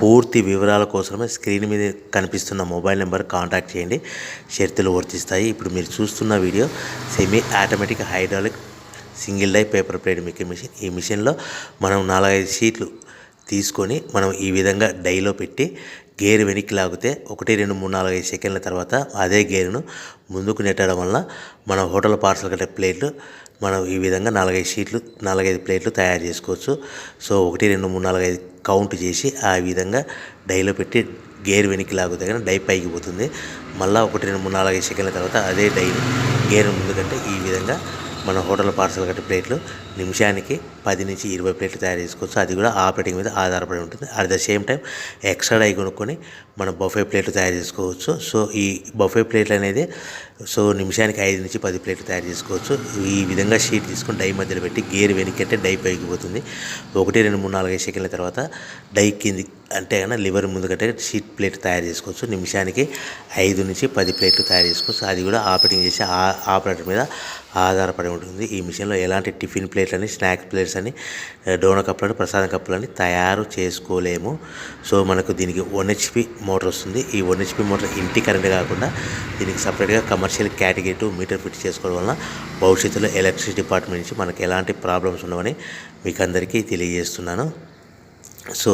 పూర్తి వివరాల కోసమే స్క్రీన్ మీద కనిపిస్తున్న మొబైల్ నెంబర్ కాంటాక్ట్ చేయండి. షరతులు వర్తిస్తాయి. ఇప్పుడు మీరు చూస్తున్న video semi automatic hydraulic single die paper plate making machine. ఈ మిషన్లో మనం 4-5 షీట్లు తీసుకొని మనం ఈ విధంగా డైలో పెట్టి గేర్ వెనక్కి లాగితే 1 2 3 4 5 సెకండ్ల తర్వాత అదే గేరును ముందుకు నెట్టడం వల్ల మన హోటల్ పార్సల్ కట్టే ప్లేట్లు మనం ఈ విధంగా 4-5 షీట్లు 4-5 ప్లేట్లు తయారు చేసుకోవచ్చు. సో 1 2 3 4 5 కౌంట్ చేసి ఆ విధంగా డైలో పెట్టి గేర్ వెనక్కి లాగితే కానీ డై పైకి పోతుంది. మళ్ళీ 1 2 3 4 5 సెకండ్ల తర్వాత అదే డైని గేర్ ముందుకంటే ఈ విధంగా మన హోటల్ పార్సల్ కట్టే ప్లేట్లు నిమిషానికి 10 నుంచి 20 ప్లేట్లు తయారు చేసుకోవచ్చు. అది కూడా ఆపరేటింగ్ మీద ఆధారపడి ఉంటుంది. At the same time extra die కొనుక్కొని మనం బఫే ప్లేట్లు తయారు చేసుకోవచ్చు. సో ఈ బఫే ప్లేట్లు అనేది నిమిషానికి 5 నుంచి 10 ప్లేట్లు తయారు చేసుకోవచ్చు. ఈ విధంగా షీట్ తీసుకొని డై మధ్యలో పెట్టి గేర్ వెనక్కి అంటే డై పైకి పోతుంది. 1 2 3 4 5 సెకండ్ల తర్వాత డై కింది అంటే కన్నా లివర్ ముందుకంటే షీట్ ప్లేట్ తయారు చేసుకోవచ్చు. నిమిషానికి 5 నుంచి 10 ప్లేట్లు తయారు చేసుకోవచ్చు. అది కూడా ఆపరేటింగ్ చేసే ఆపరేటర్ మీద ఆధారపడి ఉంటుంది. ఈ మిషన్లో ఎలాంటి టిఫిన్ ప్లేట్లని, స్నాక్స్ ప్లేట్స్ అని, డోనా కప్పులని, ప్రసాదం కప్పులని తయారు చేసుకోలేము. సో మనకు దీనికి 1 HP మోటార్ వస్తుంది. ఈ 1 HP మోటార్ ఇంటి కరెంట్ కాకుండా దీనికి సపరేట్గా కమర్షియల్ కేటగిరీ 2 మీటర్ ఫిట్ చేసుకోవడం వలన భవిష్యత్తులో ఎలక్ట్రిసిటీ డిపార్ట్మెంట్ నుంచి మనకు ఎలాంటి ప్రాబ్లమ్స్ ఉండవని మీకు అందరికీ తెలియజేస్తున్నాను. సో